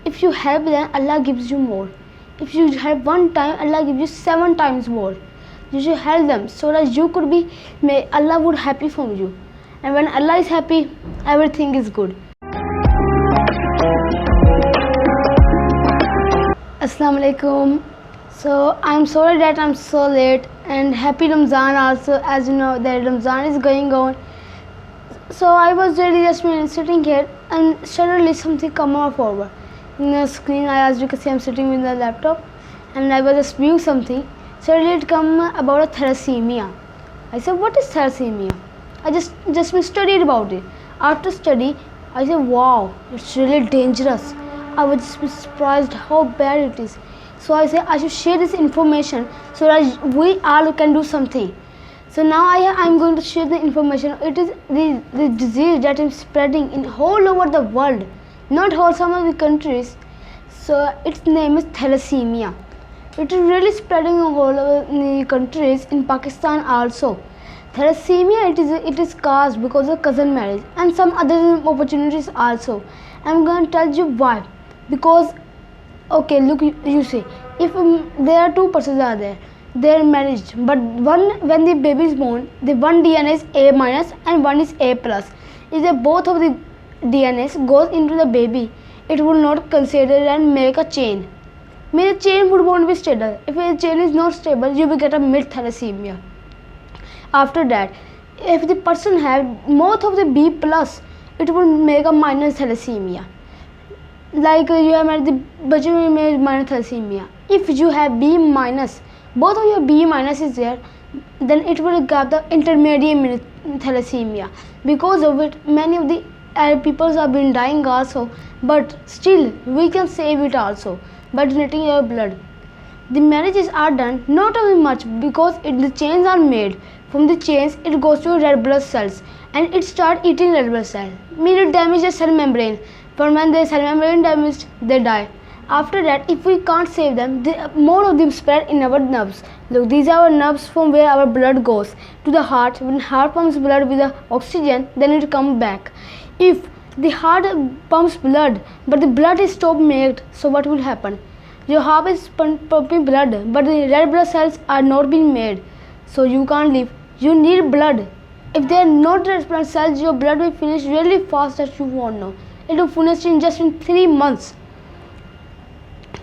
If you help them, Allah gives you more. If you help one time, Allah gives you 7 times more. You should help them so that you could be, Allah would happy from you. And when Allah is happy, everything is good. Assalamu alaikum. So I'm sorry that I'm so late, and happy Ramzan also, as you know that Ramzan is going on. So I was really just sitting here and suddenly something come out forward. In the screen, as you can see, I'm sitting with the laptop and I was just viewing something. Suddenly it come about a thalassemia. I said, what is thalassemia? I just studied about it. After study, I said, wow, it's really dangerous. I was just surprised how bad it is. So I said I should share this information so that we all can do something. So now I'm going to share the information. It is the disease that is spreading in all over the world, not all some of the countries. So its name is thalassemia. It is really spreading all over the countries, in Pakistan also. Thalassemia, it is caused because of cousin marriage and some other opportunities also. I'm going to tell you why. Because, okay, look, you see, if there are two persons are there, they are married, but when the baby is born, the one DNA is A minus and one is A plus. If the both of the DNAs goes into the baby, it will not consider and make a chain. The chain won't be stable. If a chain is not stable, you will get a mid thalassemia. After that, if the person have both of the B plus, it will make a minor thalassemia. Like you have had the minor thalassemia. If you have B minus, both of your B minus is there, then it will get the intermediate thalassemia. Because of it, many of the people have been dying also, but still we can save it also by donating your blood. The marriages are done not only much because the chains are made. From the chains, it goes to red blood cells and it starts eating red blood cells. It damages cell membrane. But when the cell membrane damaged, they die. After that, if we can't save them, more of them spread in our nerves. Look, these are our nerves from where our blood goes to the heart. When heart pumps blood with the oxygen, then it comes back. If the heart pumps blood, but the blood is stopped made, so what will happen? Your heart is pumping blood, but the red blood cells are not being made, so you can't live. You need blood. If they are not red blood cells, your blood will finish really fast that you won't know. It will finish in just 3 months.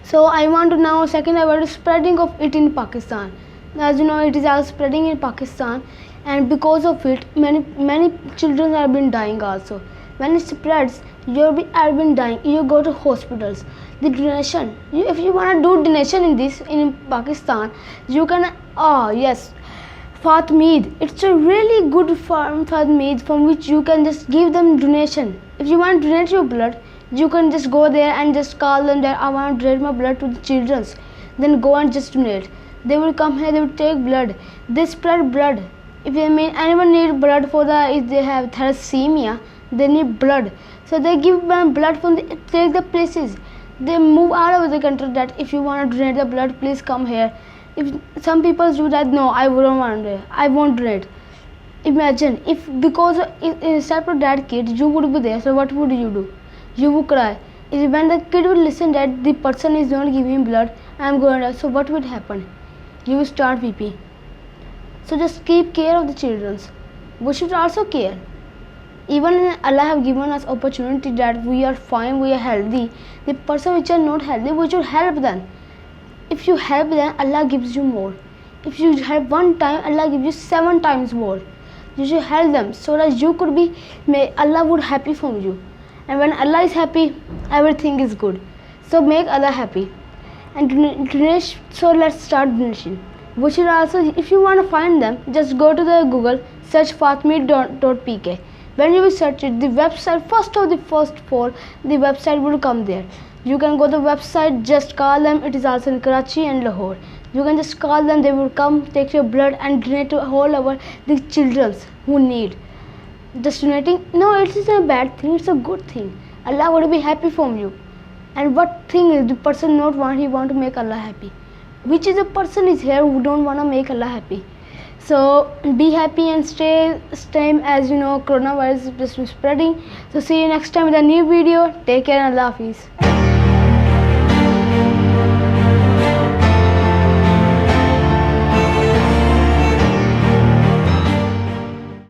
So I want to now second about the spreading of it in Pakistan. As you know, it is also spreading in Pakistan, and because of it, many children have been dying also. When it spreads, you have been dying. You go to hospitals. The donation, if you want to do donation in Pakistan, you can. Oh yes, Fatmeed. It's a really good farm Fatmeed from which you can just give them donation. If you want to donate your blood, you can just go there and just call them that I want to donate my blood to the children. Then go and just donate. They will come here. They will take blood. They spread blood. If anyone need blood if they have thalassemia, they need blood. So they give blood from take the places. They move all over the country that if you want to donate the blood, please come here. If some people do that, no, I don't want to. I won't donate. Imagine if because instead of that kid, you would be there. So what would you do? You would cry. When the kid would listen that the person is not giving blood, I am going to. So what would happen? You will start weeping. So just keep care of the children. We should also care. Even Allah have given us opportunity that we are fine, we are healthy. The person which are not healthy, we should help them. If you help them, Allah gives you more. If you help one time, Allah gives you 7 times more. You should help them so that you could be, Allah would happy from you. And when Allah is happy, everything is good. So make Allah happy. And donation. So let's start donation. We should also, if you want to find them, just go to the Google, search fatmeed.pk. When you will search it, the website, first four, the website will come there. You can go to the website, just call them. It is also in Karachi and Lahore. You can just call them, they will come, take your blood and donate to all over the children who need. Just donating, no, it isn't a bad thing, it's a good thing. Allah will be happy from you. And what thing is the person not want, he want to make Allah happy. Which is a person is here who don't want to make Allah happy. So be happy and stay as you know coronavirus is just spreading. So see you next time with a new video. Take care and Allah Hafiz.